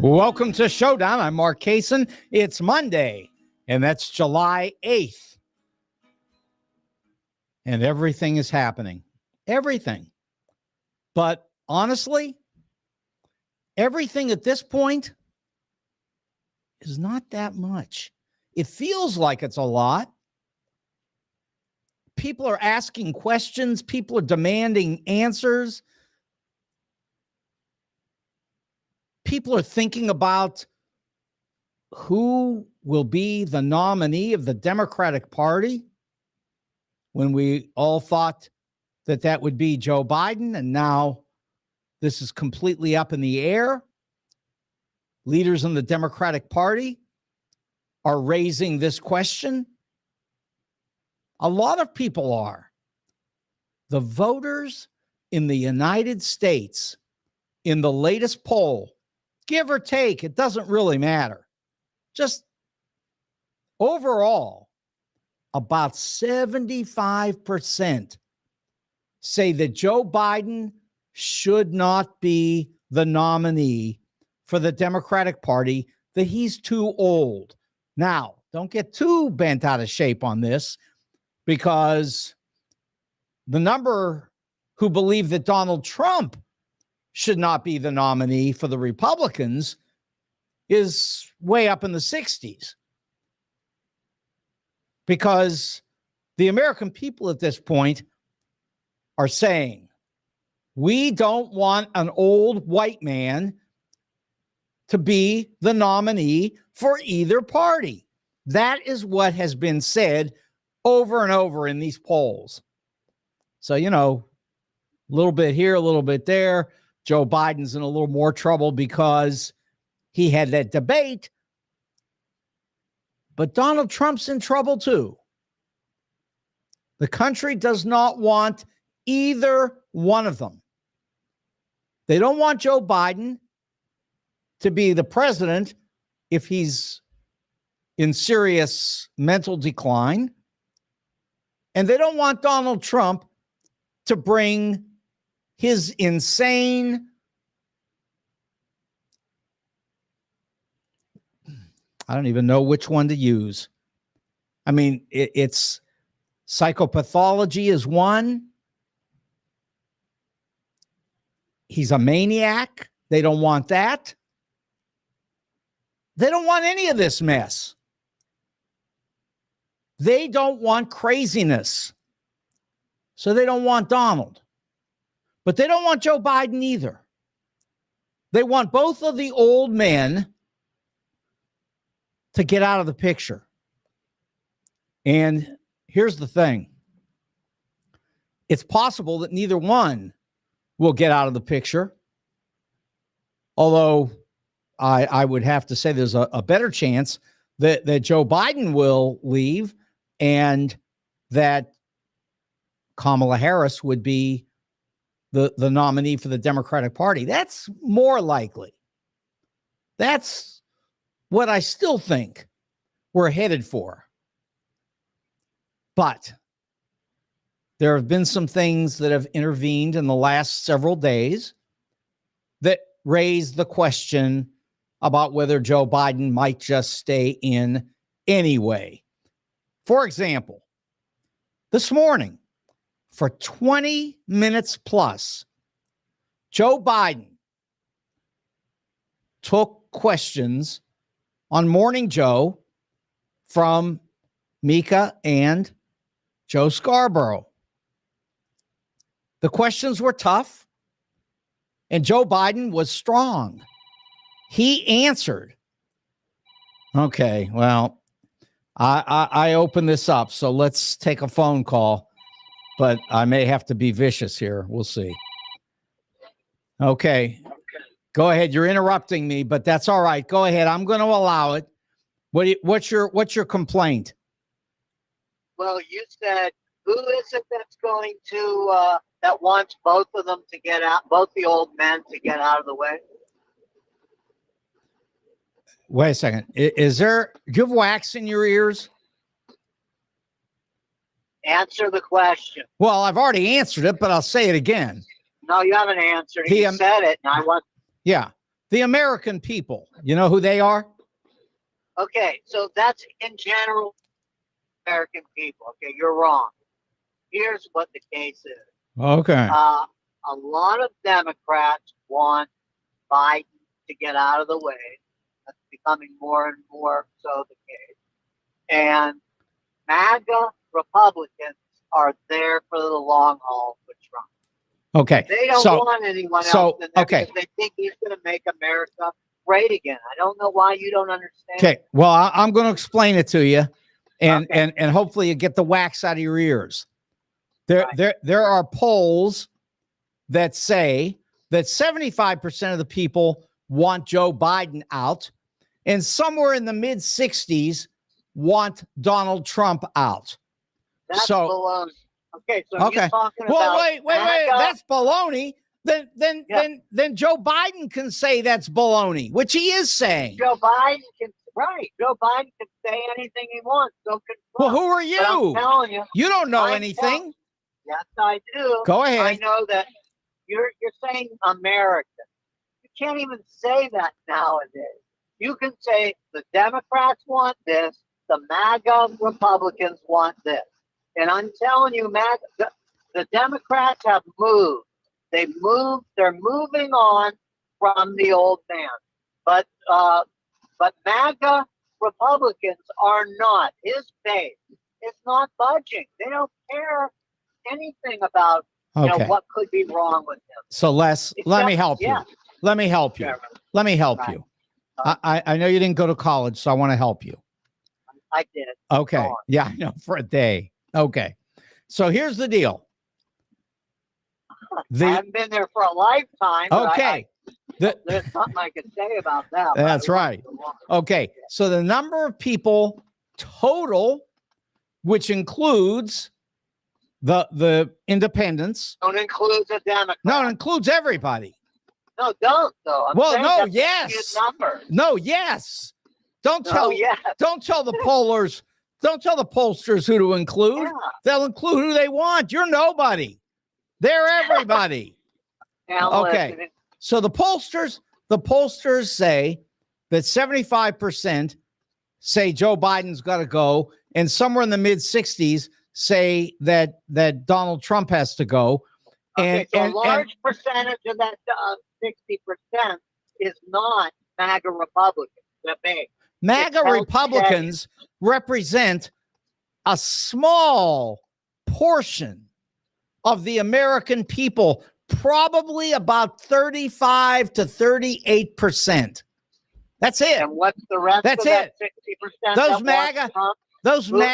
Welcome to Showdown. I'm Mark Kaysen. It's Monday, and that's July 8th. And everything is happening. Everything. But honestly, everything at this point is not that much. It feels like it's a lot. People are asking questions. People are demanding answers. People are thinking about who will be the nominee of the Democratic Party, when we all thought that that would be Joe Biden, and now this is completely up in the air. Leaders in the Democratic Party are raising this question. A lot of people are. The voters in the United States, in the latest poll, give or take, it doesn't really matter. Just overall, about 75% say that Joe Biden should not be the nominee for the Democratic Party, that he's too old. Now, don't get too bent out of shape on this, because the number who believe that Donald Trump should not be the nominee for the Republicans is way up in the 60s. Because the American people at this point are saying, we don't want an old white man to be the nominee for either party. That is what has been said over and over in these polls. So, a little bit here, a little bit there. Joe Biden's in a little more trouble because he had that debate. But Donald Trump's in trouble too. The country does not want either one of them. They don't want Joe Biden to be the president if he's in serious mental decline. And they don't want Donald Trump to bring his insane, I don't even know which one to use. I mean, it's psychopathology is one. He's a maniac. They don't want that. They don't want any of this mess. They don't want craziness. So they don't want Donald. But they don't want Joe Biden either. They want both of the old men to get out of the picture. And here's the thing. It's possible that neither one will get out of the picture. Although I would have to say there's a better chance that Joe Biden will leave and that Kamala Harris would be the nominee for the Democratic Party. That's more likely. That's what I still think we're headed for. But there have been some things that have intervened in the last several days that raise the question about whether Joe Biden might just stay in anyway. For example, this morning, for 20 minutes plus, Joe Biden took questions on Morning Joe from Mika and Joe Scarborough. The questions were tough, and Joe Biden was strong. He answered. Okay, well, I opened this up, so let's take a phone call, but I may have to be vicious here. We'll see. Okay. Go ahead. You're interrupting me, but that's all right. Go ahead. I'm going to allow it. What's your complaint? Well, you said, who is it that's going to, that wants both of them to get out, both the old men to get out of the way? Wait a second. Do you have wax in your ears? Answer the question. Well, I've already answered it, but I'll say it again. No, you haven't answered it. You said it, and I want. Yeah. The American people. You know who they are? Okay, so that's in general American people. Okay, you're wrong. Here's what the case is. Okay. A lot of Democrats want Biden to get out of the way. That's becoming more and more so the case. And MAGA Republicans are there for the long haul with Trump. Okay. They don't want anyone else in there because they think he's going to make America great again. I don't know why you don't understand. Okay. Well, I'm going to explain it to you, and hopefully you get the wax out of your ears. There are polls that say that 75% of the people want Joe Biden out, and somewhere in the mid 60s want Donald Trump out. That's baloney. Okay, so you're talking about wait. That's baloney. Then Joe Biden can say that's baloney, which he is saying. Joe Biden can say anything he wants. So can Trump. Well, who are you? But I'm telling you, you don't know anything. Yes, I do. Go ahead. I know that you're saying American. You can't even say that nowadays. You can say the Democrats want this, the MAGA Republicans want this. And I'm telling you, the Democrats have moved. They've moved. They're moving on from the old man. But MAGA Republicans are not. His base is not budging. They don't care anything about what could be wrong with him. So let me help you. Let me help you. Let me help you. I know you didn't go to college, so I want to help you. I did. Okay. Yeah, I know, for a day. Okay. So here's the deal. I haven't been there for a lifetime. Okay. There's something I could say about that. That's right. Okay. So the number of people total, which includes the independents. Don't include the Democrats. No, it includes everybody. No, don't though. Yes. No, yes. Don't tell the pollers. Don't tell the pollsters who to include. Yeah. They'll include who they want. You're nobody. They're everybody. Okay. So the pollsters say that 75% say Joe Biden's got to go, and somewhere in the mid 60s say that Donald Trump has to go. Okay, so a large percentage of that 60% is not MAGA Republicans. They're big. MAGA Republicans represent a small portion of the American people, probably about 35 to 38%. That's it. And what's the rest That's of it. that 60%? Those MAGA,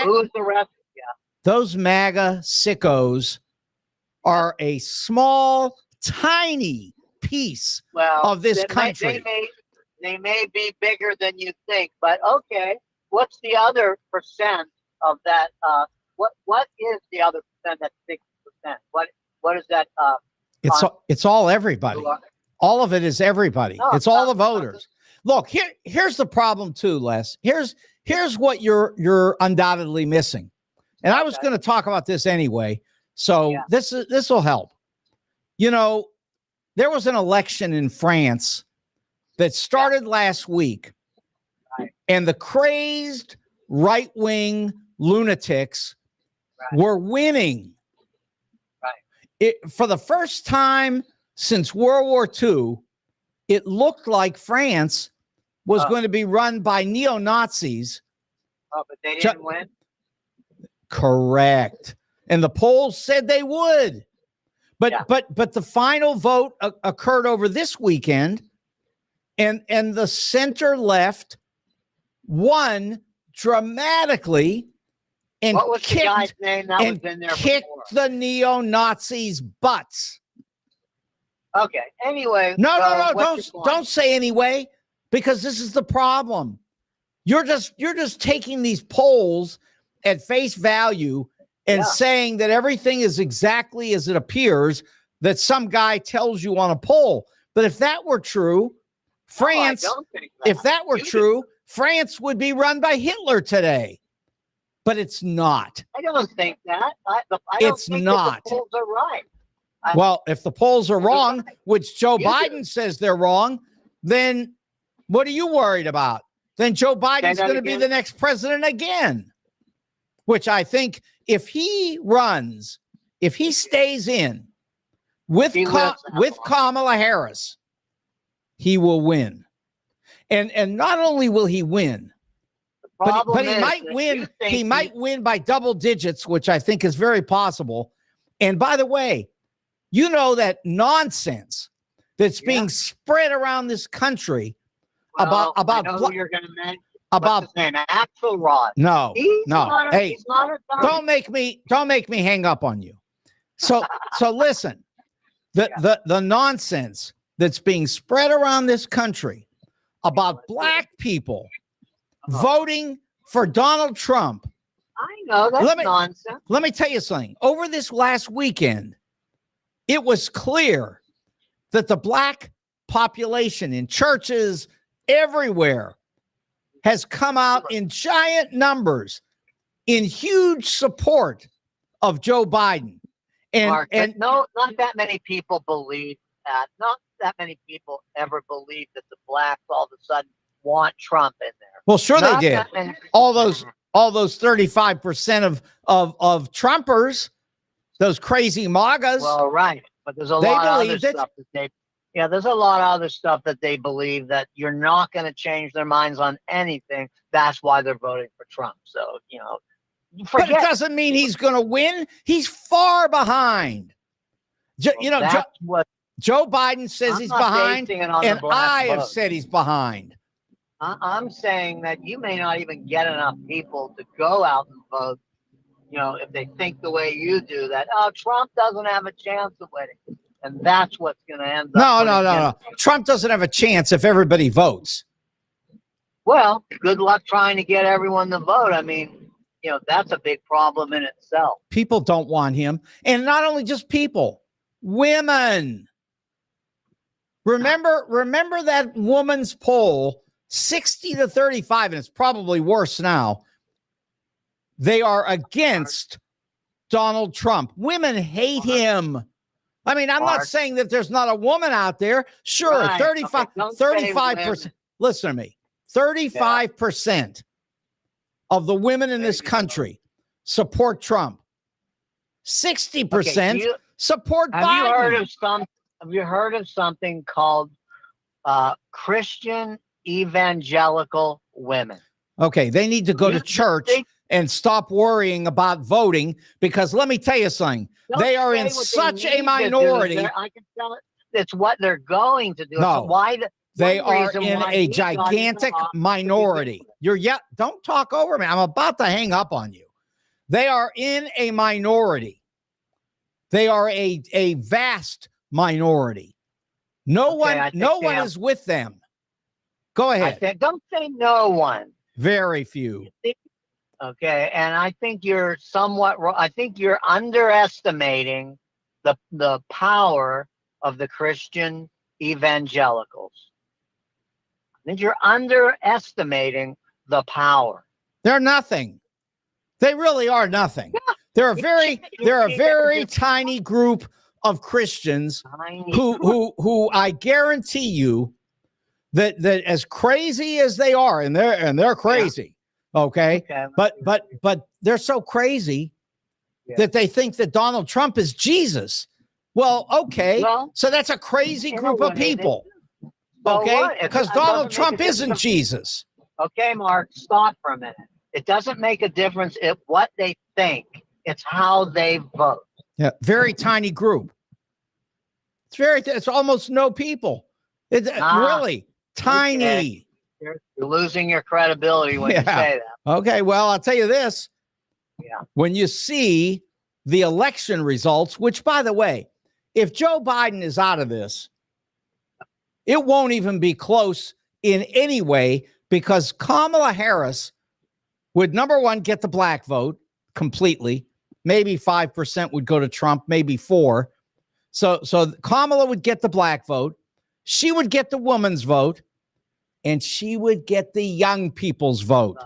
who's the rest? Yeah. Those MAGA sickos are a small, tiny piece of this country. They may be bigger than you think, but okay. What's the other percent of that? What is the other percent? That's 60%. What is that? It's all everybody. All of it is everybody. No, it's all the voters. Look, here's the problem too, Les. Here's what you're undoubtedly missing. And I was going to talk about this anyway. So this will help. You know, there was an election in France that started last week, and the crazed right-wing lunatics were winning. For the first time since World War II, it looked like France was going to be run by neo-Nazis. Oh, but they didn't win? Correct. And the polls said they would. But the final vote occurred over this weekend, and the center left won dramatically and what was the guy's name that was in there kicked before? The neo-Nazis' butts. Okay. Anyway. No. Don't say anyway, because this is the problem. You're just taking these polls at face value and saying that everything is exactly as it appears that some guy tells you on a poll. But if that were true, France, France would be run by Hitler today. But it's not. I don't think that. I don't think that the polls are right. Well, if the polls are wrong, which Joe Biden says they're wrong, then what are you worried about? Then Joe Biden's that going to be again? the next president again, which I think if he runs, if he stays in with, He lives that with long. Kamala Harris, he will win. And not only will he win, but he might win. He might win by double digits, which I think is very possible. And by the way, you know that nonsense that's being spread around this country about I know who you're going to mention. About what's his name? Axelrod. No, no. Hey, he's not a don't make me hang up on you. So listen, the nonsense that's being spread around this country about black people voting for Donald Trump. I know that's nonsense. Let me tell you something. Over this last weekend, it was clear that the black population in churches everywhere has come out in giant numbers in huge support of Joe Biden. Mark, no, not that many people believe that. Not that many people ever believe that the blacks all of a sudden want Trump in there. Well, sure they did. All those 35% of Trumpers, those crazy MAGAs. Well, right, but there's a lot of other stuff that there's a lot of other stuff that they believe that you're not going to change their minds on anything. That's why they're voting for Trump. So, but it doesn't mean he's going to win. He's far behind. Joe Biden says he's behind, and I have said he's behind. I'm saying that you may not even get enough people to go out and vote, if they think the way you do, that, Trump doesn't have a chance of winning. And that's what's going to end up. No. Trump doesn't have a chance if everybody votes. Well, good luck trying to get everyone to vote. I mean, that's a big problem in itself. People don't want him. And not only just people, women. Remember that woman's poll, 60 to 35, and it's probably worse now. They are against Donald Trump. Women hate him. I mean, I'm not saying that there's not a woman out there. Sure, right. 35%. Listen to me. 35% of the women in this country support Trump. 60% support Biden. Have you heard of something called Christian evangelical women? Okay, they need to go to church and stop worrying about voting, because let me tell you something. They are in such a minority. I can tell it's what they're going to do. No, they are in a gigantic minority. Don't talk over me. I'm about to hang up on you. They are in a minority. They are a vast minority. No one is with them. Go ahead. Don't say no one. Very few. Okay, and I think you're somewhat wrong. I think you're underestimating the power of the Christian evangelicals. I think you're underestimating the power. They're nothing. They really are nothing. Yeah. They're a very tiny group of Christians who I guarantee you that as crazy as they are, and they're crazy. Yeah. Okay. But they're so crazy that they think that Donald Trump is Jesus. Well, okay. So that's a crazy group of people. Okay. Because Donald Trump isn't Jesus. Okay, Mark, stop for a minute. It doesn't make a difference if what they think. It's how they vote. Yeah. Very tiny group. It's almost no people. It's really tiny. Okay. You're losing your credibility when you say that. Okay, well, I'll tell you this. Yeah. When you see the election results, which, by the way, if Joe Biden is out of this, it won't even be close in any way, because Kamala Harris would, number one, get the black vote completely. Maybe 5% would go to Trump, maybe 4%. So Kamala would get the black vote. She would get the woman's vote. And she would get the young people's vote.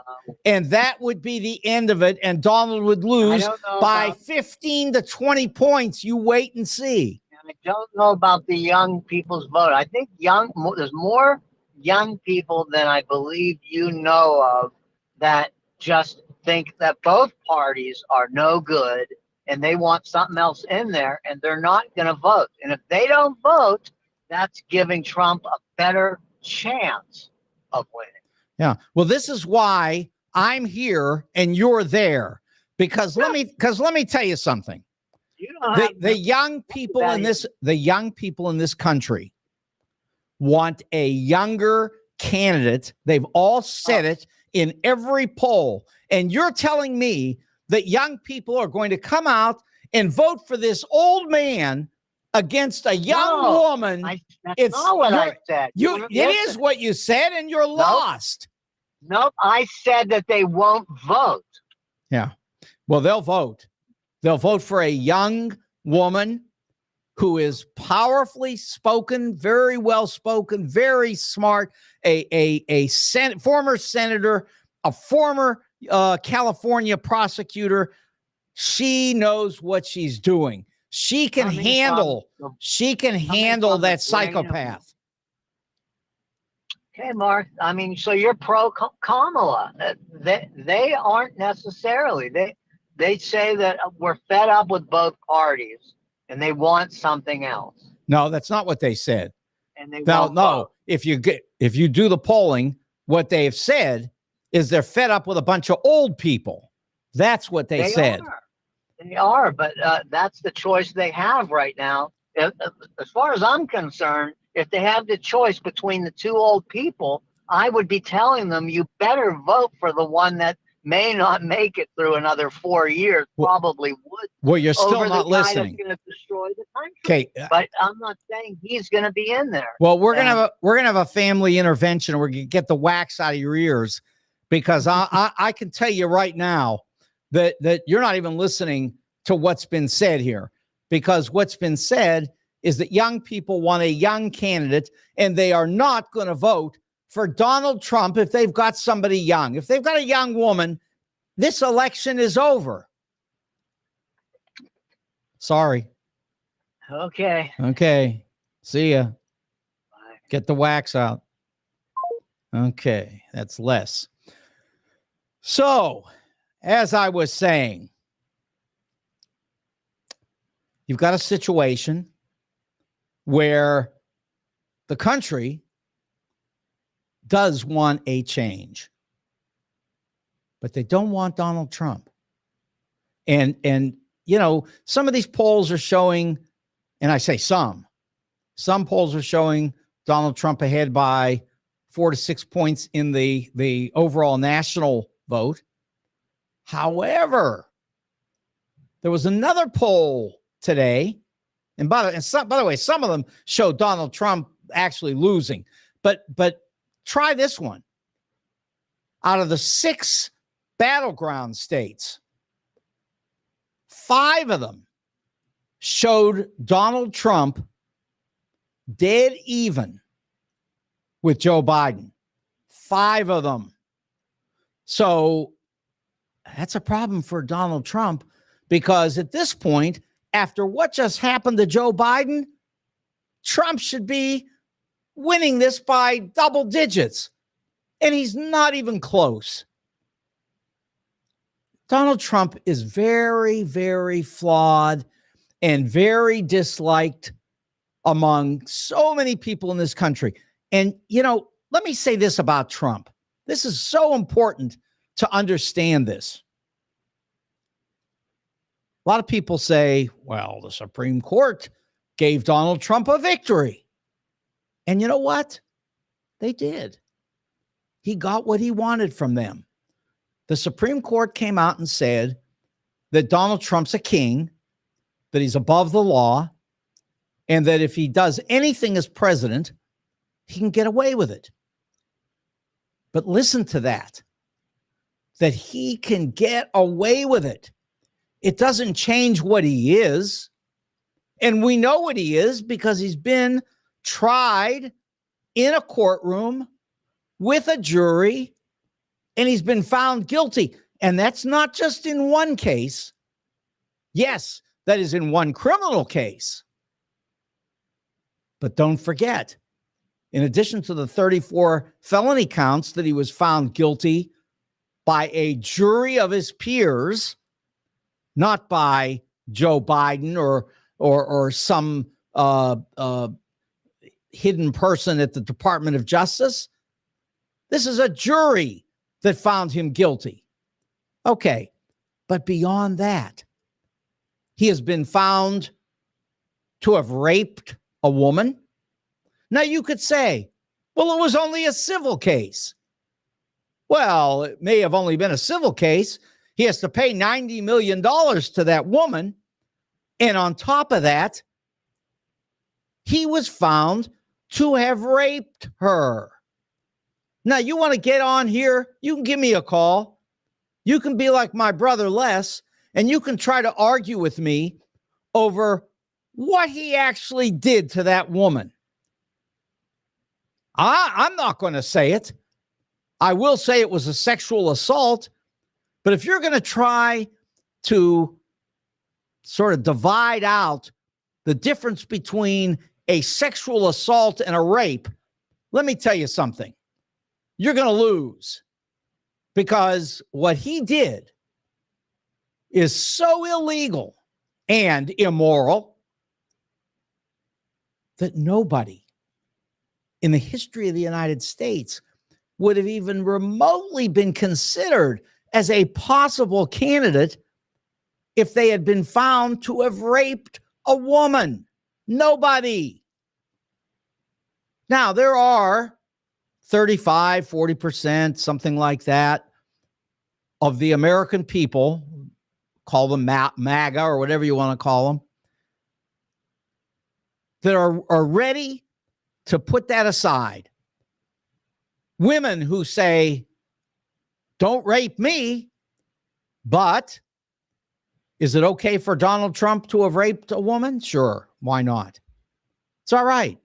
And that would be the end of it. And Donald would lose by 15 to 20 points. You wait and see. I don't know about the young people's vote. I think there's more young people than I believe you know of that just think that both parties are no good and they want something else in there and they're not going to vote. And if they don't vote, that's giving Trump a better chance of winning. Yeah. Well, this is why I'm here and you're there. Because let me tell you something. You don't have The young people in this country want a younger candidate. They've all said it in every poll. And you're telling me that young people are going to come out and vote for this old man against a young woman. That's not what I said. It is what you said, and you're lost. Nope. I said that they won't vote. Yeah. Well, they'll vote. They'll vote for a young woman who is powerfully spoken, very well spoken, very smart, a former senator, a former California prosecutor. She knows what she's doing. She can handle that psychopath. Okay, Mark. I mean, so you're pro Kamala. They aren't necessarily. They say that we're fed up with both parties and they want something else. No, that's not what they said. And they no. Vote. If you do the polling, what they've said is they're fed up with a bunch of old people. That's what they said. They are, but that's the choice they have right now. As far as I'm concerned, if they have the choice between the two old people, I would be telling them you better vote for the one that may not make it through another 4 years. Probably would. Well, you're still not listening. Going to destroy the country. Okay, but I'm not saying he's going to be in there. Well, we're gonna have a family intervention. We're gonna get the wax out of your ears, because I can tell you right now that you're not even listening to what's been said here, because what's been said is that young people want a young candidate and they are not going to vote for Donald Trump if they've got somebody young. If they've got a young woman, this election is over. Sorry. Okay. See ya. Bye. Get the wax out. Okay. That's less. So, as I was saying, you've got a situation where the country does want a change, but they don't want Donald Trump. And you know, some of these polls are showing, and I say some polls are showing Donald Trump ahead by 4 to 6 points in the overall national vote. However, there was another poll today, and by the way, some of them show Donald Trump actually losing. But try this one. Out of the 6 battleground states, 5 of them showed Donald Trump dead even with Joe Biden. 5 of them. So that's a problem for Donald Trump, because at this point, after what just happened to Joe Biden, Trump should be winning this by double digits, and he's not even close. Donald Trump is very, very flawed and very disliked among so many people in this country. And, you know, let me say this about Trump. This is so important to understand this. A lot of people say, well, the Supreme Court gave Donald Trump a victory. And you know what? They did. He got what he wanted from them. The Supreme Court came out and said that Donald Trump's a king, that he's above the law, and that if he does anything as president, he can get away with it. But listen to that he can get away with it. It doesn't change what he is. And we know what he is because he's been tried in a courtroom with a jury, and he's been found guilty. And that's not just in one case. Yes, that is in one criminal case. But don't forget, in addition to the 34 felony counts that he was found guilty by a jury of his peers, not by Joe Biden or some hidden person at the Department of Justice. This is a jury that found him guilty. Okay, but beyond that, he has been found to have raped a woman. Now you could say, well, it was only a civil case. Well, it may have only been a civil case. He has to pay $90 million to that woman. And on top of that, he was found to have raped her. Now, you want to get on here? You can give me a call. You can be like my brother Les, and you can try to argue with me over what he actually did to that woman. I'm not going to say it. I will say it was a sexual assault. But if you're going to try to sort of divide out the difference between a sexual assault and a rape, let me tell you something. You're going to lose, because what he did is so illegal and immoral that nobody in the history of the United States would have even remotely been considered as a possible candidate if they had been found to have raped a woman. Nobody. Now, there are 35, 40%, something like that, of the American people, call them MAGA or whatever you want to call them, that are ready to put that aside. Women who say, don't rape me, but is it okay for Donald Trump to have raped a woman? Sure, why not? It's all right.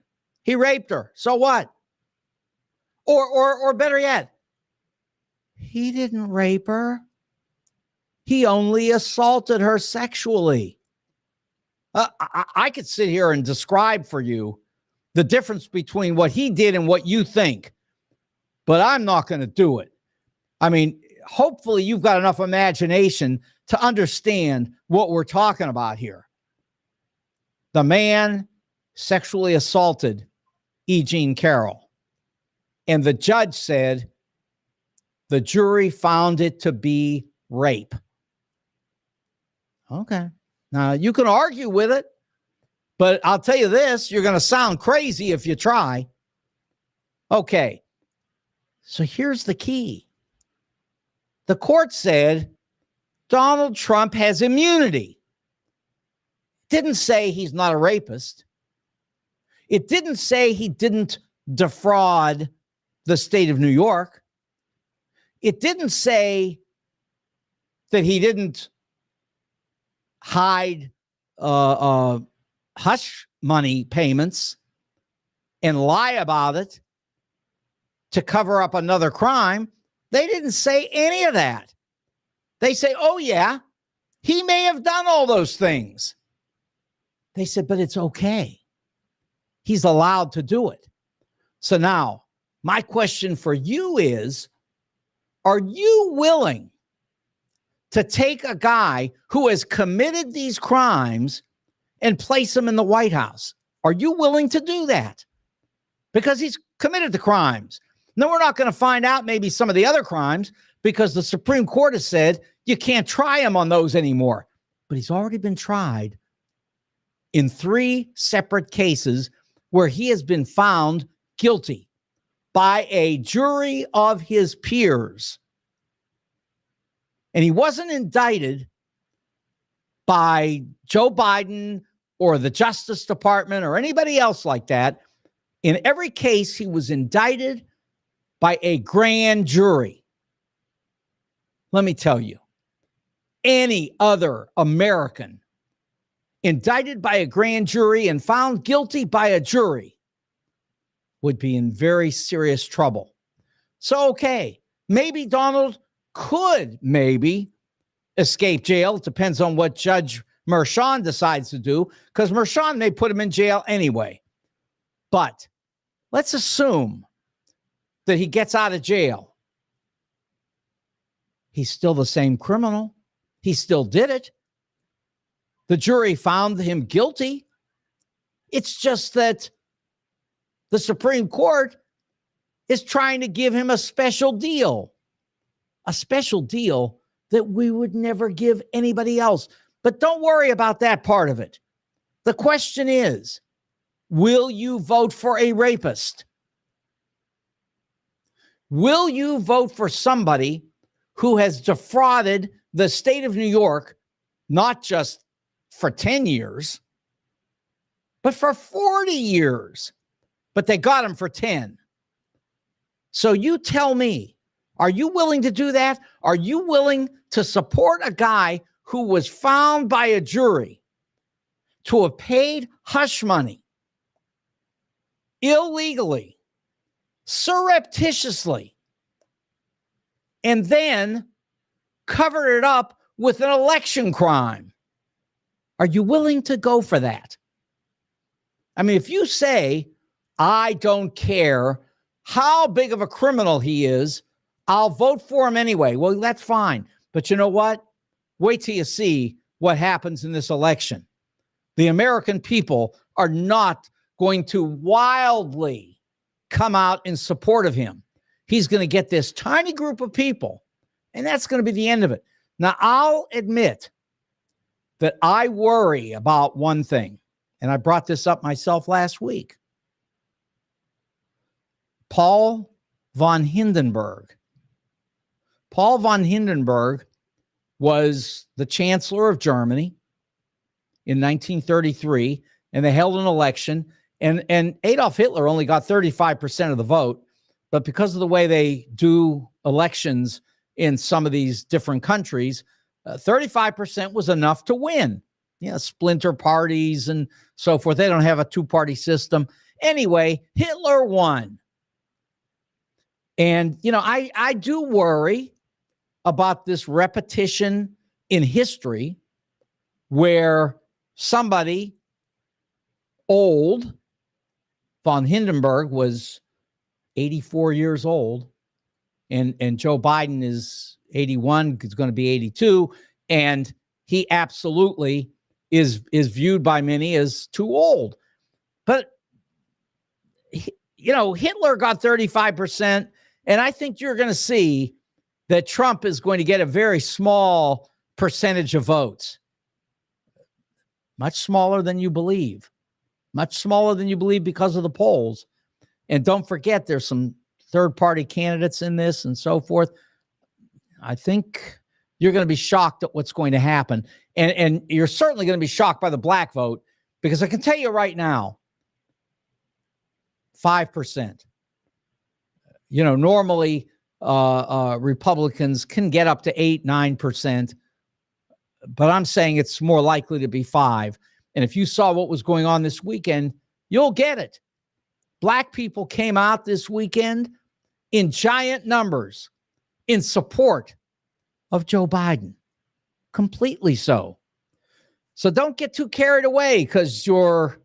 He raped her, so what? Or better yet, he didn't rape her. He only assaulted her sexually. I could sit here and describe for you the difference between what he did and what you think, but I'm not going to do it. I mean, hopefully you've got enough imagination to understand what we're talking about here. The man sexually assaulted E. Jean Carroll. And the judge said the jury found it to be rape. Okay. Now, you can argue with it, but I'll tell you this, you're going to sound crazy if you try. Okay. So here's the key. The court said Donald Trump has immunity. It didn't say he's not a rapist. It didn't say he didn't defraud the state of New York. It didn't say that he didn't hide hush money payments and lie about it to cover up another crime. They didn't say any of that. They say, oh, yeah, he may have done all those things. They said, but it's okay. He's allowed to do it. So now, my question for you is, are you willing to take a guy who has committed these crimes and place him in the White House? Are you willing to do that? Because he's committed the crimes. No, we're not going to find out maybe some of the other crimes because the Supreme Court has said you can't try him on those anymore. But he's already been tried in 3 separate cases where he has been found guilty by a jury of his peers. And he wasn't indicted by Joe Biden or the Justice Department or anybody else like that. In every case, he was indicted by a grand jury. Let me tell you, any other American indicted by a grand jury and found guilty by a jury would be in very serious trouble. So, okay, maybe Donald could escape jail. It depends on what Judge Merchan decides to do, because Merchan may put him in jail anyway. But let's assume that he gets out of jail. He's still the same criminal. He still did it. The jury found him guilty. It's just that the Supreme Court is trying to give him a special deal that we would never give anybody else. But don't worry about that part of it. The question is, will you vote for a rapist? Will you vote for somebody who has defrauded the state of New York, not just for 10 years, but for 40 years? But they got him for 10. So you tell me, are you willing to do that? Are you willing to support a guy who was found by a jury to have paid hush money illegally, surreptitiously, and then covered it up with an election crime? Are you willing to go for that? I mean, if you say, I don't care how big of a criminal he is, I'll vote for him anyway. Well, that's fine. But you know what? Wait till you see what happens in this election. The American people are not going to wildly come out in support of him. He's going to get this tiny group of people, and that's going to be the end of it. Now, I'll admit that I worry about one thing, and I brought this up myself last week. Paul von Hindenburg. Paul von Hindenburg was the chancellor of Germany in 1933, and they held an election, and Adolf Hitler only got 35% of the vote, but because of the way they do elections in some of these different countries, 35% was enough to win. Splinter parties and so forth. They don't have a two-party system. Anyway, Hitler won. And, I do worry about this repetition in history where somebody old, von Hindenburg was 84 years old, and Joe Biden is 81, is going to be 82, and he absolutely is viewed by many as too old. But, Hitler got 35%, and I think you're going to see that Trump is going to get a very small percentage of votes. Much smaller than you believe. Much smaller than you believe because of the polls. And don't forget, there's some third-party candidates in this and so forth. I think you're going to be shocked at what's going to happen. And you're certainly going to be shocked by the black vote, because I can tell you right now, 5%. Normally Republicans can get up to 8-9%, but I'm saying it's more likely to be 5%. And if you saw what was going on this weekend, you'll get it. Black people came out this weekend in giant numbers in support of Joe Biden. Completely so. So don't get too carried away, because you're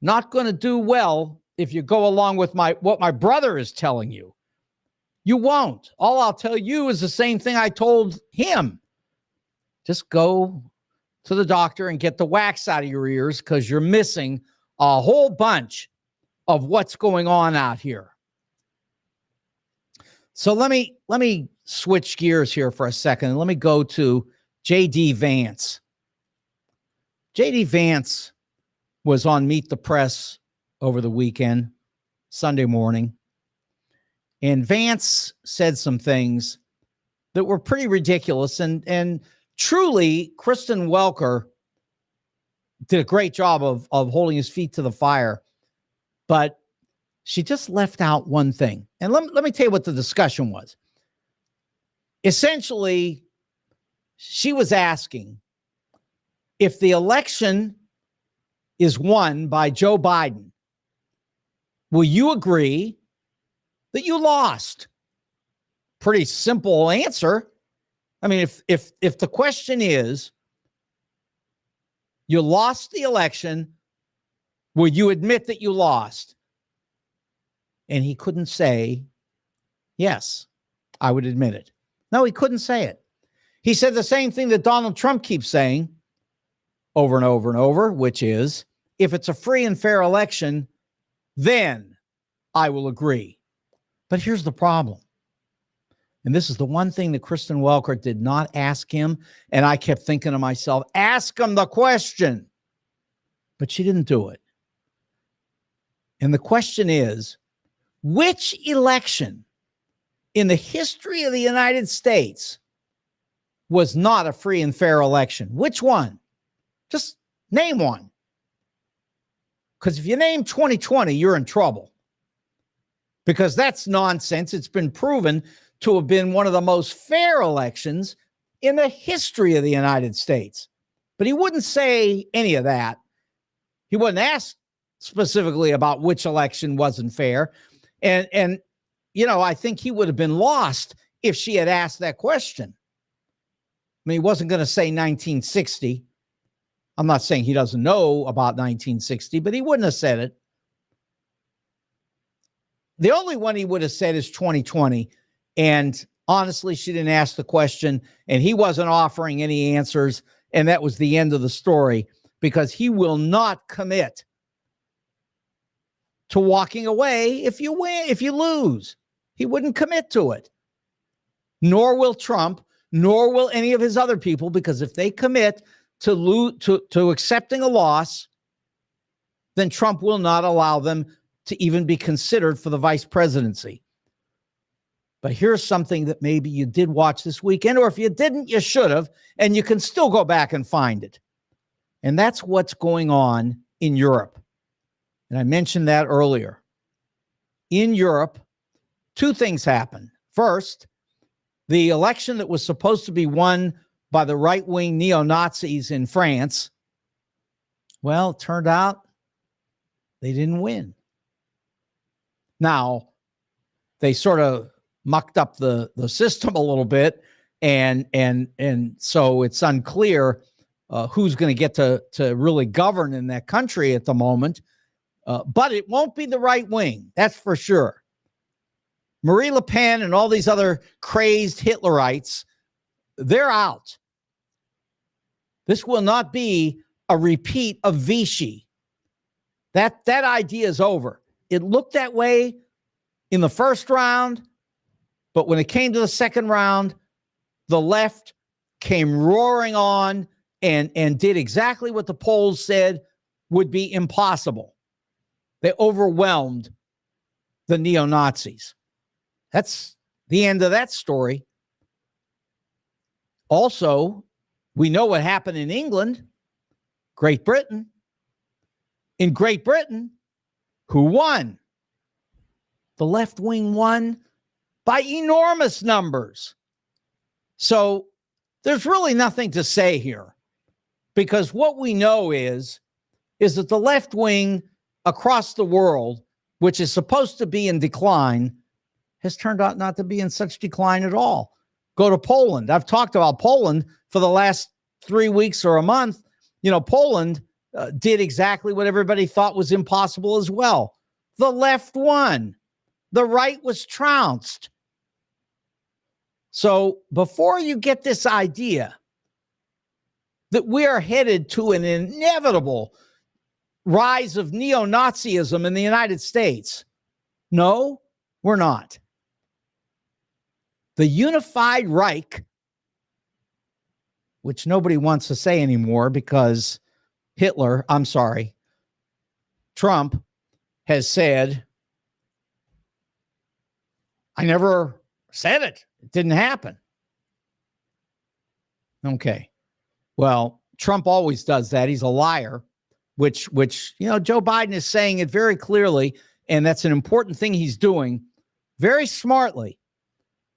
not going to do well if you go along with what my brother is telling you. You won't. All I'll tell you is the same thing I told him. Just go to the doctor and get the wax out of your ears, because you're missing a whole bunch of what's going on out here. So let me switch gears here for a second, and let me go to J.D. Vance. J.D. Vance was on Meet the Press over the weekend, Sunday morning, and Vance said some things that were pretty ridiculous, and truly, Kristen Welker did a great job of holding his feet to the fire, but she just left out one thing. And let me tell you what the discussion was. Essentially, she was asking, if the election is won by Joe Biden, will you agree that you lost? Pretty simple answer. I mean, if the question is, you lost the election, Will you admit that you lost? And he couldn't say, yes, I would admit it. No, he couldn't say it. He said the same thing that Donald Trump keeps saying over and over and over, which is, if it's a free and fair election, then I will agree. But here's the problem. And this is the one thing that Kristen Welker did not ask him. And I kept thinking to myself, ask him the question. But she didn't do it. And the question is, which election in the history of the United States was not a free and fair election? Which one? Just name one. Because if you name 2020, you're in trouble. Because that's nonsense. It's been proven to have been one of the most fair elections in the history of the United States. But he wouldn't say any of that. He wasn't asked specifically about which election wasn't fair. And you know, I think he would have been lost if she had asked that question. I mean, he wasn't going to say 1960. I'm not saying he doesn't know about 1960, but he wouldn't have said it. The only one he would have said is 2020. And honestly, she didn't ask the question, and he wasn't offering any answers. And that was the end of the story, because he will not commit to walking away if you win, if you lose. He wouldn't commit to it. Nor will Trump, nor will any of his other people, because if they commit to accepting a loss, then Trump will not allow them to even be considered for the vice presidency. But here's something that maybe you did watch this weekend, or if you didn't, you should have, and you can still go back and find it. And that's what's going on in Europe. And I mentioned that earlier. In Europe, two things happen. First, the election that was supposed to be won by the right-wing neo-Nazis in France, well, it turned out they didn't win. Now, they sort of mucked up the system a little bit, and so it's unclear who's going to get to really govern in that country at the moment. But it won't be the right wing, that's for sure. Marie Le Pen and all these other crazed Hitlerites, they're out. This will not be a repeat of Vichy. That idea is over. It looked that way in the first round, but when it came to the second round, the left came roaring on and did exactly what the polls said would be impossible. They overwhelmed the neo-Nazis. That's the end of that story. Also, we know what happened in England, Great Britain. In Great Britain, who won? The left wing won by enormous numbers. So there's really nothing to say here, because what we know is that the left wing across the world, which is supposed to be in decline, has turned out not to be in such decline at all. Go to Poland. I've talked about Poland for the last 3 weeks or a month. You know, Poland did exactly what everybody thought was impossible as well. The left won. The right was trounced. So before you get this idea that we are headed to an inevitable rise of neo-Nazism in the United States, no, we're not. The unified Reich, which nobody wants to say anymore because Trump has said, I never said it. It didn't happen. Okay. Well, Trump always does that. He's a liar, which, you know, Joe Biden is saying it very clearly, and that's an important thing he's doing very smartly.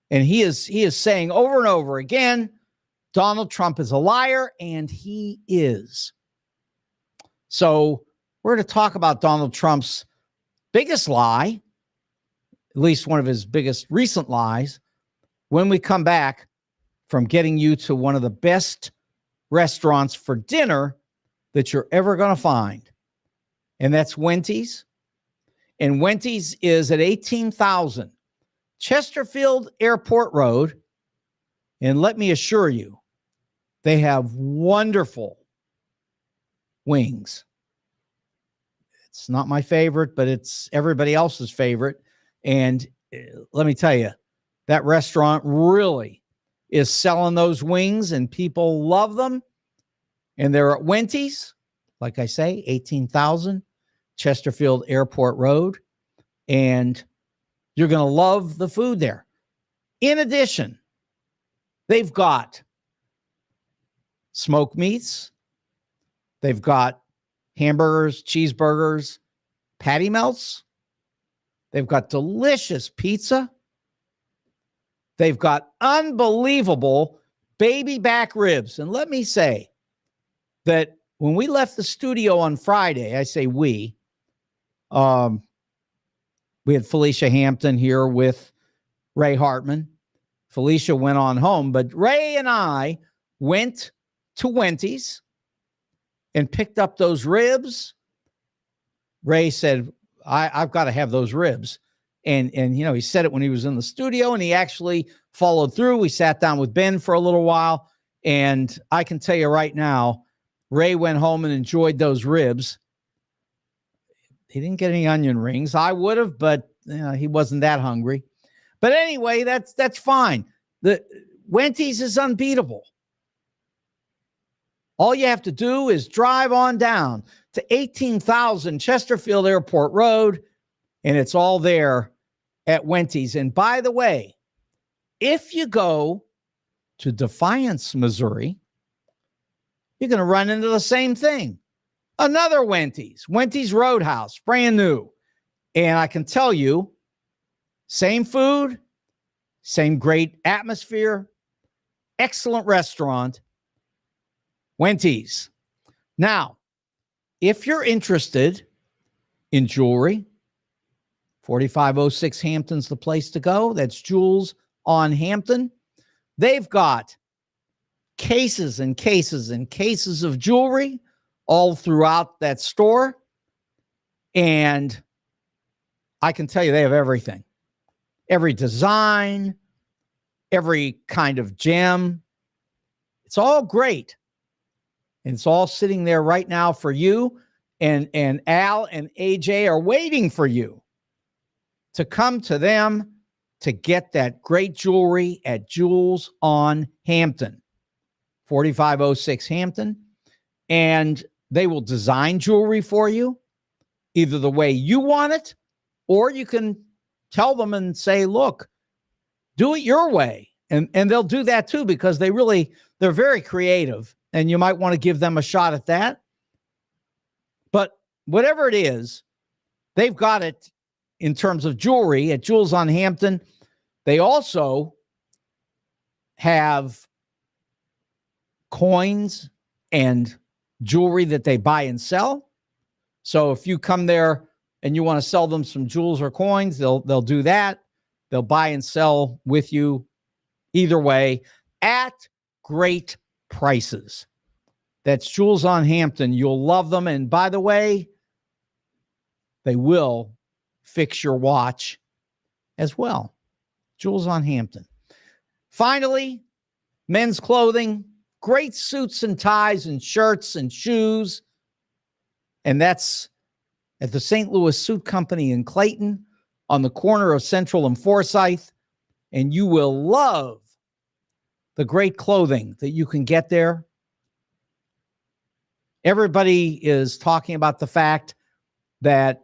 And he is saying over and over again, Donald Trump is a liar, and he is. So we're going to talk about Donald Trump's biggest lie, at least one of his biggest recent lies, when we come back from getting you to one of the best restaurants for dinner that you're ever going to find. and that's Wenty's. And Wenty's is at 18,000 Chesterfield Airport Road. And let me assure you, they have wonderful wings. It's not my favorite, but it's everybody else's favorite. And let me tell you, that restaurant really is selling those wings, and people love them. And they're at Wenty's, like I say, 18,000 Chesterfield Airport Road. And you're going to love the food there. In addition, they've got smoked meats. They've got hamburgers, cheeseburgers, patty melts. They've got delicious pizza. They've got unbelievable baby back ribs. And let me say that when we left the studio on Friday, I say we had Felicia Hampton here with Ray Hartman. Felicia went on home, but Ray and I went to Wenty's and picked up those ribs. Ray said, I've got to have those ribs. And he said it when he was in the studio, and he actually followed through. We sat down with Ben for a little while, and I can tell you right now, Ray went home and enjoyed those ribs. He didn't get any onion rings. I would have, but he wasn't that hungry. But anyway, that's fine. The Wenty's is unbeatable. All you have to do is drive on down to 18,000 Chesterfield Airport Road, and it's all there at Wenty's. And by the way, if you go to Defiance, Missouri, you're going to run into the same thing. Another Wenty's Roadhouse, brand new. And I can tell you, same food, same great atmosphere, excellent restaurant, Wenty's. Now, if you're interested in jewelry, 4506 Hampton's the place to go. That's Jewels on Hampton. They've got cases and cases and cases of jewelry all throughout that store. And I can tell you they have everything. Every design, every kind of gem. It's all great. And it's all sitting there right now for you. And Al and AJ are waiting for you to come to them to get that great jewelry at Jewels on Hampton, 4506 Hampton. And they will design jewelry for you either the way you want it, or you can tell them and say, look, do it your way. And they'll do that too, because they're very creative, and you might want to give them a shot at that. But whatever it is, they've got it in terms of jewelry at Jewels on Hampton. They also have coins and jewelry that they buy and sell. So if you come there and you want to sell them some jewels or coins, they'll do that. They'll buy and sell with you either way at great prices. That's Jewels on Hampton. You'll love them. And by the way, they will fix your watch as well. Jewels on Hampton. Finally, men's clothing, great suits and ties and shirts and shoes. And that's at the St. Louis Suit Company in Clayton on the corner of Central and Forsyth. And you will love the great clothing that you can get there. Everybody is talking about the fact that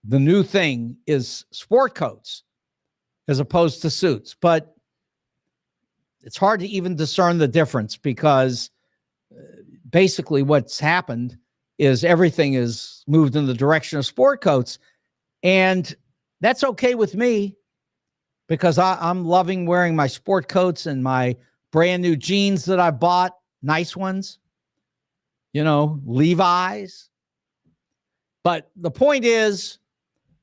the new thing is sport coats as opposed to suits. But it's hard to even discern the difference, because basically what's happened is everything is moved in the direction of sport coats. And that's okay with me, because I'm loving wearing my sport coats and my brand new jeans that I bought, nice ones, Levi's. But the point is,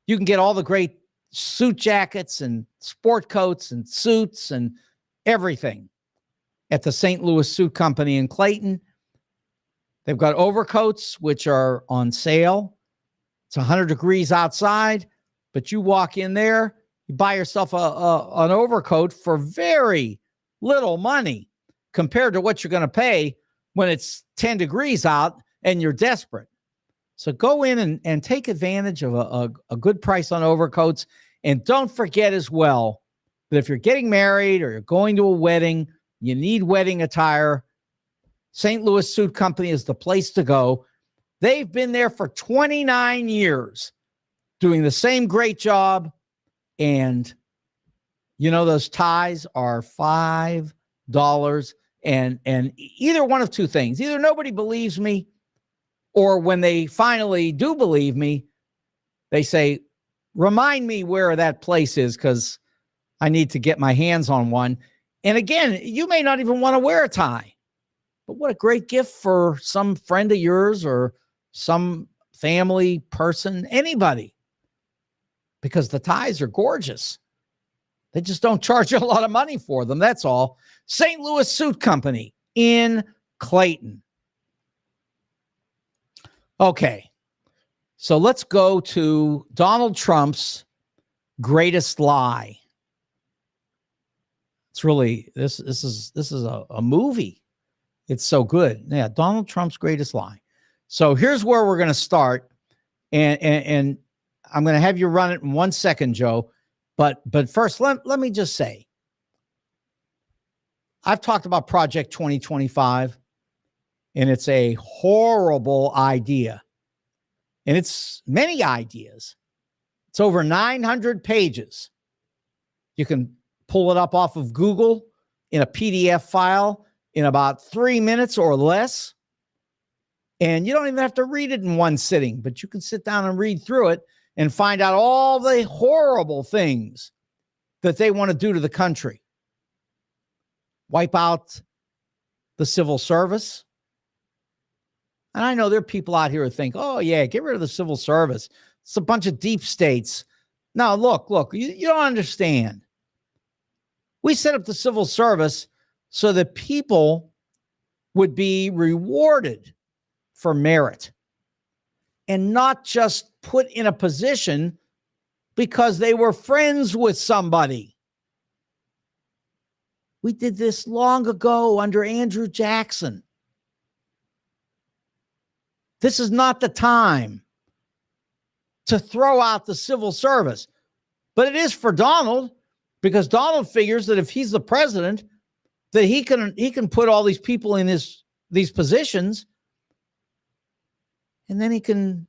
you can get all the great suit jackets and sport coats and suits and everything at the St. Louis Suit Company in Clayton. They've got overcoats, which are on sale It's 100 degrees outside, but you walk in there, you buy yourself an overcoat for very little money compared to what you're going to pay when it's 10 degrees out and you're desperate. So go in and take advantage of a good price on overcoats. And don't forget as well that if you're getting married or you're going to a wedding, you need wedding attire, St. Louis Suit Company is the place to go. They've been there for 29 years doing the same great job. And, you know, those ties are $5. And either one of two things. Either nobody believes me, or when they finally do believe me, they say, remind me where that place is because I need to get my hands on one. And again, you may not even want to wear a tie, but what a great gift for some friend of yours or some family person, anybody, because the ties are gorgeous. They just don't charge you a lot of money for them. That's all. St. Louis Suit Company in Clayton. Okay. So let's go to Donald Trump's greatest lie. It's really, this is a movie. It's so good. Yeah. Donald Trump's greatest lie. So here's where we're going to start. And I'm going to have you run it in 1 second, Joe. But first, let me just say, I've talked about Project 2025, and it's a horrible idea. And it's many ideas. It's over 900 pages. You can pull it up off of Google in a PDF file in about 3 minutes or less. And you don't even have to read it in one sitting, but you can sit down and read through it and find out all the horrible things that they want to do to the country. Wipe out the civil service. And I know there are people out here who think, oh, yeah, get rid of the civil service. It's a bunch of deep states. Now, look, you don't understand. We set up the civil service so that people would be rewarded for merit and not just put in a position because they were friends with somebody. We did this long ago under Andrew Jackson. This is not the time to throw out the civil service, but it is for Donald, because Donald figures that if he's the president, that he can put all these people in these positions, and then he can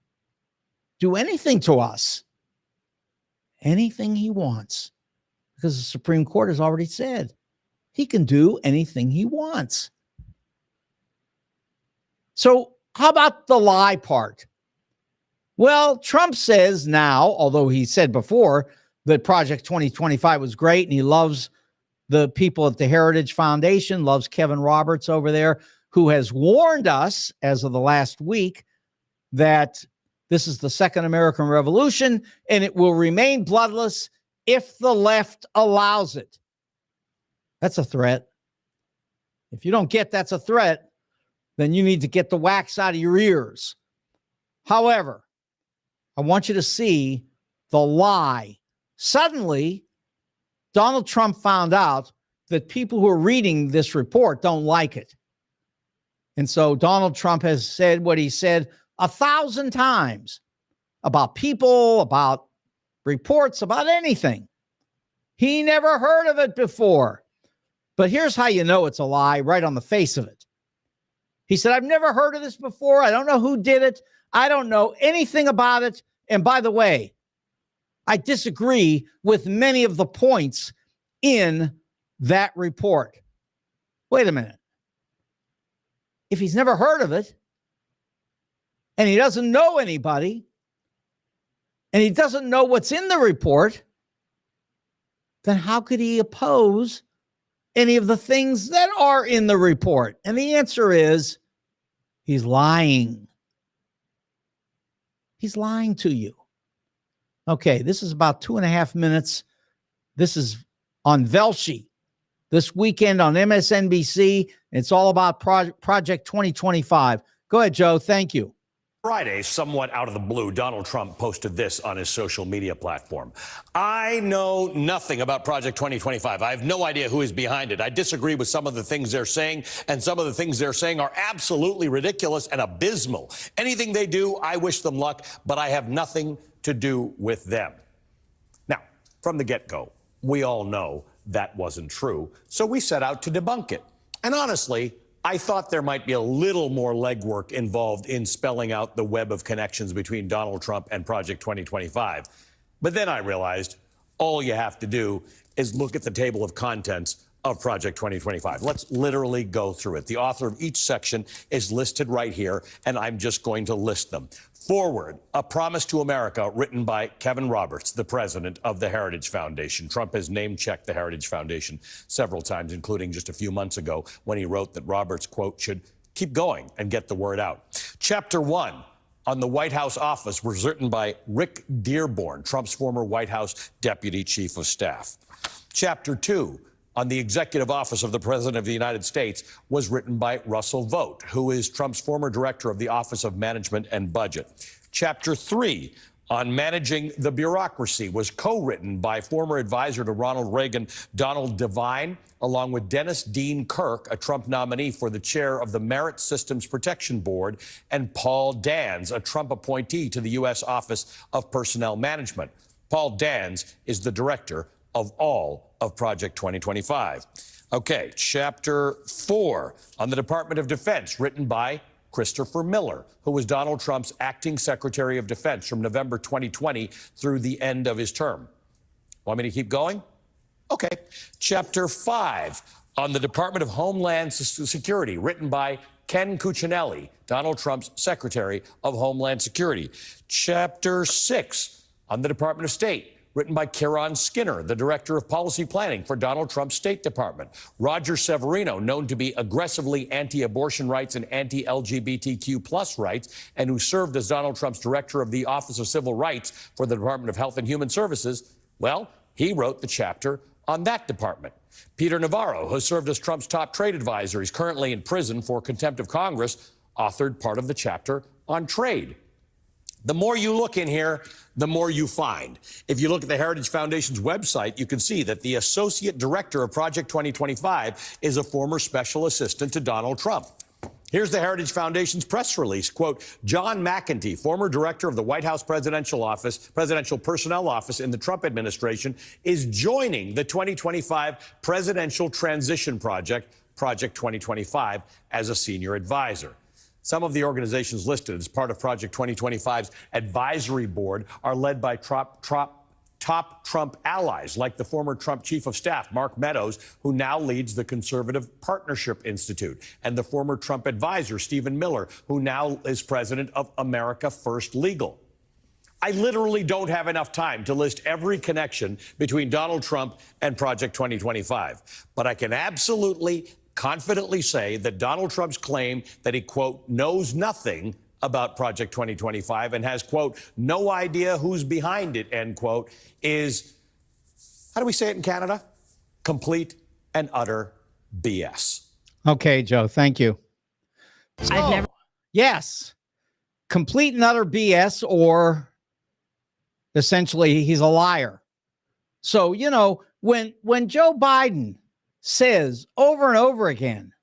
do anything to us, anything he wants, because the Supreme Court has already said he can do anything he wants. So how about the lie part? Well, Trump says now, although he said before that Project 2025 was great and he loves the people at the Heritage Foundation, loves Kevin Roberts over there, who has warned us as of the last week that this is the second American Revolution and it will remain bloodless if the left allows it. That's a threat. If you don't get that's a threat, then you need to get the wax out of your ears. However, I want you to see the lie. Suddenly, Donald Trump found out that people who are reading this report don't like it. And so Donald Trump has said what he said 1,000 times about people, about reports, about anything. He never heard of it before. But here's how you know it's a lie right on the face of it. He said, I've never heard of this before. I don't know who did it. I don't know anything about it. And by the way, I disagree with many of the points in that report. Wait a minute. If he's never heard of it, and he doesn't know anybody, and he doesn't know what's in the report, then how could he oppose any of the things that are in the report? And the answer is he's lying. He's lying to you. Okay, this is about 2.5 minutes. This is on Velshi this weekend on MSNBC. It's all about Project 2025. Go ahead, Joe. Thank you. Friday, somewhat out of the blue, Donald Trump posted this on his social media platform. I know nothing about Project 2025. I have no idea who is behind it. I disagree with some of the things they're saying, and some of the things they're saying are absolutely ridiculous and abysmal. Anything they do, I wish them luck, but I have nothing to do with them. Now, from the get-go, we all know that wasn't true, so we set out to debunk it. And honestly, I thought there might be a little more legwork involved in spelling out the web of connections between Donald Trump and Project 2025. But then I realized all you have to do is look at the table of contents of Project 2025. Let's literally go through it. The author of each section is listed right here, and I'm just going to list them. Forward, A Promise to America, written by Kevin Roberts, the president of the Heritage Foundation. Trump has name-checked the Heritage Foundation several times, including just a few months ago when he wrote that Roberts, quote, should keep going and get the word out. Chapter 1 on the White House office was written by Rick Dearborn, Trump's former White House deputy chief of staff. Chapter 2 on the executive office of the President of the United States was written by Russell Vought, who is Trump's former director of the Office of Management and Budget. Chapter 3 on managing the bureaucracy was co-written by former advisor to Ronald Reagan, Donald Devine, along with Dennis Dean Kirk, a Trump nominee for the chair of the Merit Systems Protection Board, and Paul Dans, a Trump appointee to the U.S. Office of Personnel Management. Paul Dans is the director of all of Project 2025. Okay, Chapter 4 on the Department of Defense, written by Christopher Miller, who was Donald Trump's acting Secretary of Defense from November 2020 through the end of his term. Want me to keep going? Okay. Chapter 5 on the Department of Homeland Security, written by Ken Cuccinelli, Donald Trump's Secretary of Homeland Security. Chapter 6 on the Department of State, written by Kieran Skinner, the Director of Policy Planning for Donald Trump's State Department. Roger Severino, known to be aggressively anti-abortion rights and anti-LGBTQ plus rights, and who served as Donald Trump's Director of the Office of Civil Rights for the Department of Health and Human Services, well, he wrote the chapter on that department. Peter Navarro, who served as Trump's top trade advisor, he's currently in prison for contempt of Congress, authored part of the chapter on trade. The more you look in here, the more you find. If you look at the Heritage Foundation's website, you can see that the associate director of Project 2025 is a former special assistant to Donald Trump. Here's the Heritage Foundation's press release. Quote, John McEntee, former director of the White House Presidential Personnel Office in the Trump administration, is joining the 2025 Presidential Transition Project, Project 2025, as a senior advisor. Some of the organizations listed as part of Project 2025's advisory board are led by top Trump allies, like the former Trump chief of staff, Mark Meadows, who now leads the Conservative Partnership Institute, and the former Trump advisor, Stephen Miller, who now is president of America First Legal. I literally don't have enough time to list every connection between Donald Trump and Project 2025, but I can absolutely confidently say that Donald Trump's claim that he, quote, knows nothing about Project 2025 and has, quote, no idea who's behind it, end quote, is, how do we say it in Canada? Complete and utter BS. Okay, Joe, thank you. So, yes, complete and utter BS, or essentially he's a liar. So, you know, when Joe Biden says over and over again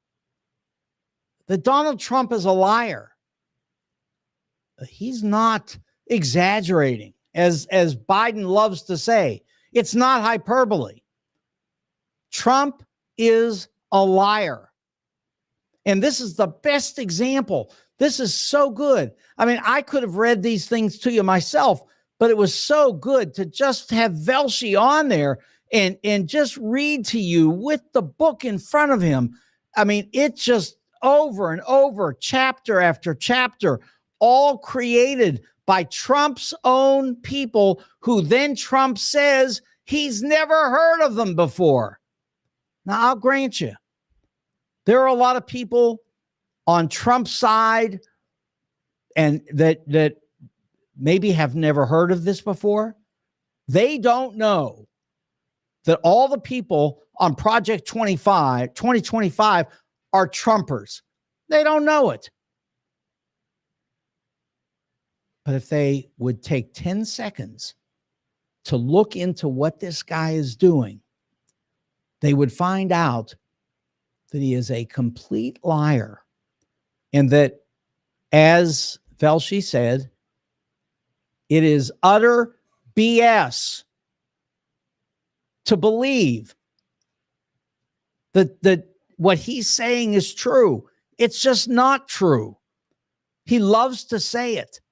that Donald Trump is a liar, he's not exaggerating, as Biden loves to say. It's not hyperbole. Trump is a liar. And this is the best example. This is so good. I mean, I could have read these things to you myself, but it was so good to just have Velshi on there and just read to you with the book in front of him. I mean, it's just over and over, chapter after chapter, all created by Trump's own people, who then Trump says he's never heard of them before. Now, I'll grant you, there are a lot of people on Trump's side and that maybe have never heard of this before. They don't know that all the people on Project 2025 are Trumpers. They don't know it. But if they would take 10 seconds to look into what this guy is doing, they would find out that he is a complete liar. And that, as Velshi said, it is utter BS to believe that what he's saying is true. It's just not true. He loves to say it.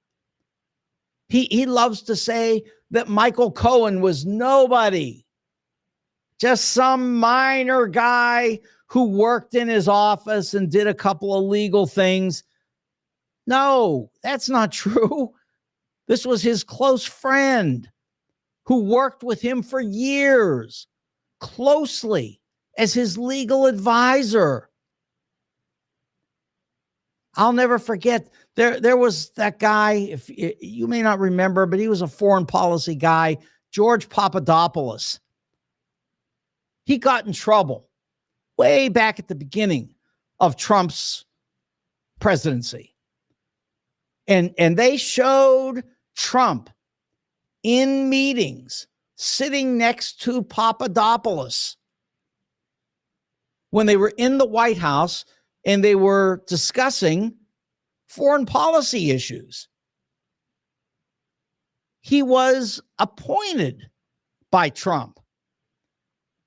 He loves to say that Michael Cohen was nobody, just some minor guy who worked in his office and did a couple of legal things. No, that's not true. This was his close friend who worked with him for years, closely as his legal advisor. I'll never forget, there was that guy, if you may not remember, but he was a foreign policy guy, George Papadopoulos. He got in trouble way back at the beginning of Trump's presidency. And they showed Trump in meetings sitting next to Papadopoulos when they were in the White House and they were discussing foreign policy issues. He was appointed by Trump.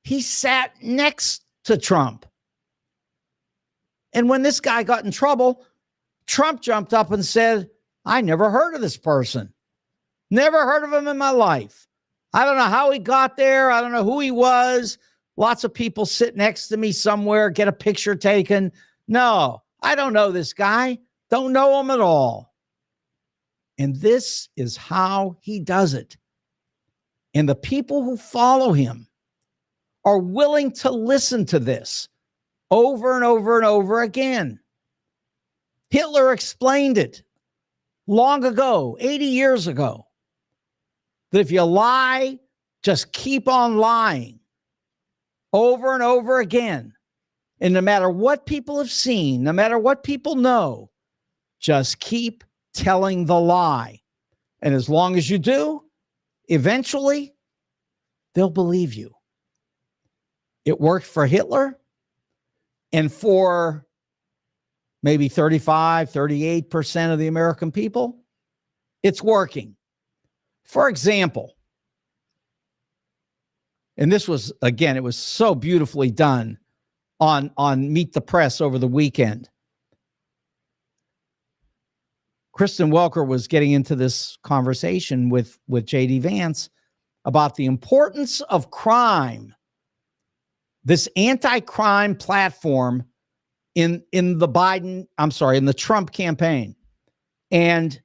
He sat next to Trump. And when this guy got in trouble, Trump jumped up and said, I never heard of this person. Never heard of him in my life. I don't know how he got there. I don't know who he was. Lots of people sit next to me somewhere, get a picture taken. No, I don't know this guy. Don't know him at all. And this is how he does it. And the people who follow him are willing to listen to this over and over and over again. Hitler explained it long ago, 80 years ago, that if you lie, just keep on lying over and over again. And no matter what people have seen, no matter what people know, just keep telling the lie. And as long as you do, eventually they'll believe you. It worked for Hitler, and for maybe 35, 38% of the American people, it's working. For example, and this was, again, it was so beautifully done on Meet the Press over the weekend. Kristen Welker was getting into this conversation with J.D. Vance about the importance of crime, this anti-crime platform in the Trump campaign. And,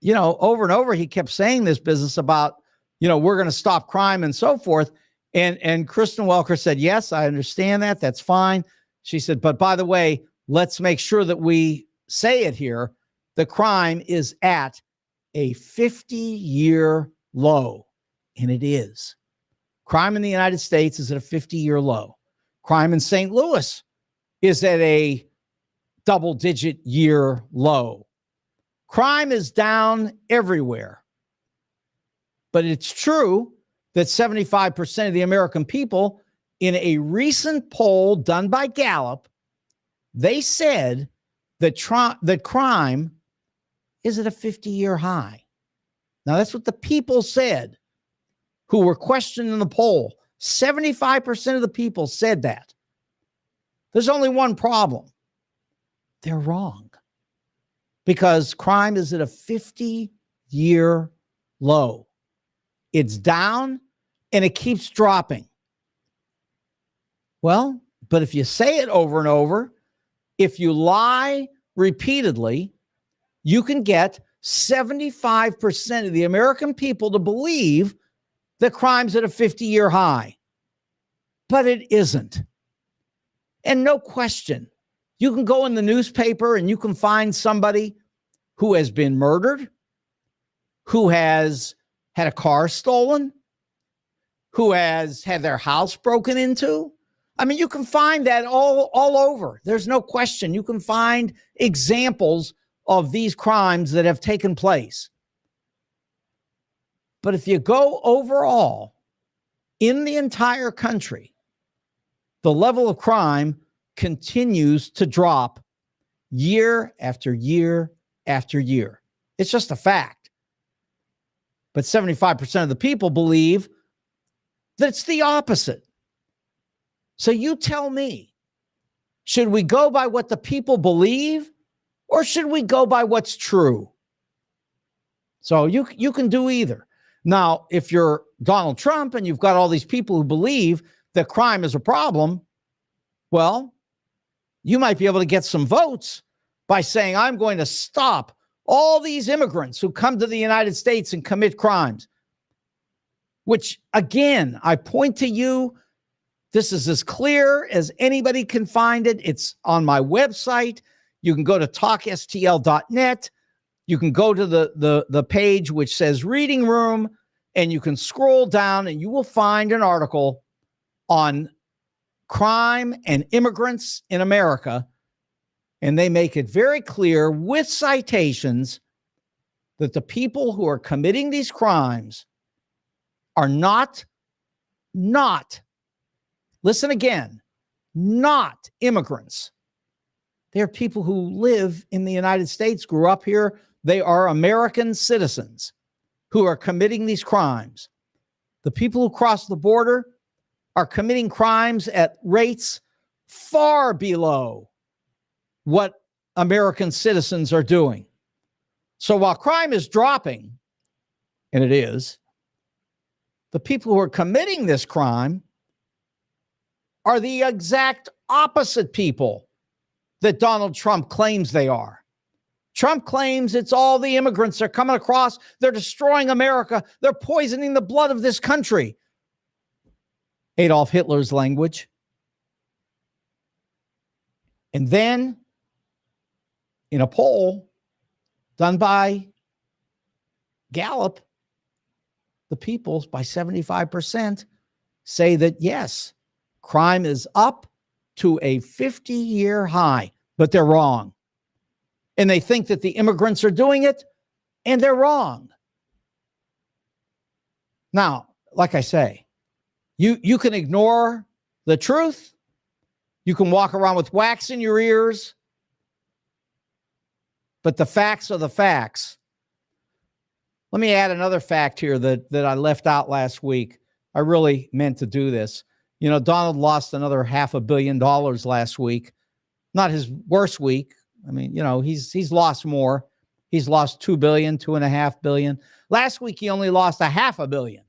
over and over, he kept saying this business about, we're going to stop crime and so forth. And Kristen Welker said, yes, I understand that. That's fine. She said, but by the way, let's make sure that we say it here. The crime is at a 50-year low. And it is. Crime in the United States is at a 50-year low. Crime in St. Louis is at a double-digit year low. Crime is down everywhere. But it's true that 75% of the American people, in a recent poll done by Gallup, they said that crime is at a 50-year high. Now, that's what the people said who were questioned in the poll. 75% of the people said that. There's only one problem. They're wrong. Because crime is at a 50-year low. It's down and it keeps dropping. Well, but if you say it over and over, if you lie repeatedly, you can get 75% of the American people to believe that crime's at a 50-year high. But it isn't. And no question, you can go in the newspaper and you can find somebody who has been murdered, who has had a car stolen, who has had their house broken into. I mean, you can find that all over. There's no question. You can find examples of these crimes that have taken place. But if you go overall in the entire country, the level of crime continues to drop year after year after year. It's just a fact. But 75% of the people believe that it's the opposite. So you tell me, should we go by what the people believe or should we go by what's true? So you can do either. Now, if you're Donald Trump and you've got all these people who believe that crime is a problem, well, you might be able to get some votes by saying, I'm going to stop all these immigrants who come to the United States and commit crimes, which, again, I point to you. This is as clear as anybody can find it. It's on my website. You can go to talkstl.net. You can go to the page which says Reading Room, and you can scroll down and you will find an article on crime and immigrants in America. And they make it very clear with citations that the people who are committing these crimes are not, listen again, not immigrants. They're people who live in the United States, grew up here. They are American citizens who are committing these crimes. The people who cross the border are committing crimes at rates far below what American citizens are doing. So while crime is dropping, and it is, the people who are committing this crime are the exact opposite people that Donald Trump claims they are. Trump claims it's all the immigrants are coming across. They're destroying America. They're poisoning the blood of this country. Adolf Hitler's language. And then, in a poll done by Gallup, the people by 75% say that, yes, crime is up to a 50-year high, but they're wrong. And they think that the immigrants are doing it, and they're wrong. Now, like I say, you can ignore the truth. You can walk around with wax in your ears. But the facts are the facts. Let me add another fact here that I left out last week. I really meant to do this. You know, Donald lost another $500 million last week. Not his worst week. I mean, you know, he's lost more. He's lost $2 billion, $2.5 billion. Last week, he only lost $500 million.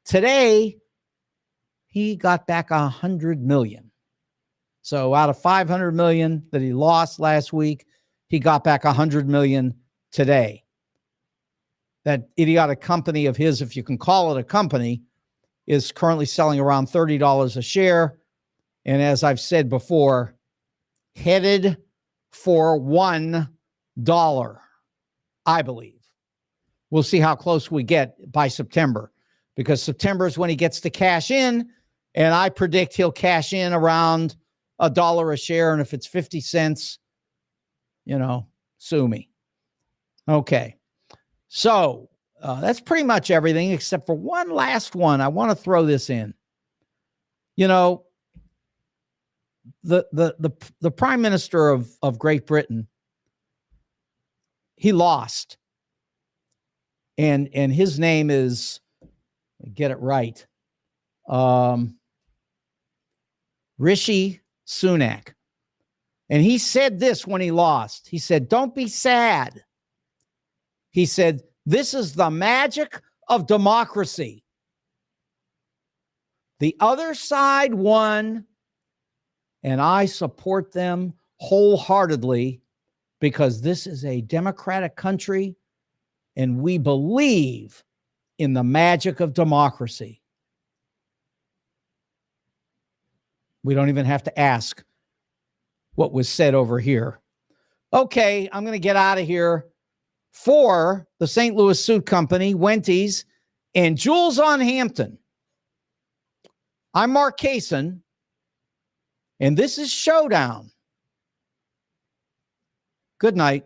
Today, he got back $100 million. So out of $500 million that he lost last week, he got back $100 million today. That idiotic company of his, if you can call it a company, is currently selling around $30 a share. And as I've said before, headed for $1, I believe. We'll see how close we get by September, because September is when he gets to cash in, and I predict he'll cash in around $1 a share. And if it's 50 cents, you know, sue me. Okay. So that's pretty much everything except for one last one. I want to throw this in. You know, the Prime Minister of Great Britain, he lost. And his name is, get it right, Rishi Sunak. And he said this when he lost. He said, don't be sad. He said, this is the magic of democracy. The other side won, and I support them wholeheartedly because this is a democratic country and we believe in the magic of democracy. We don't even have to ask what was said over here. Okay, I'm going to get out of here. For the St. Louis Suit Company, Wenty's, and Jules on Hampton, I'm Mark Kaysen, and this is Showdown. Good night.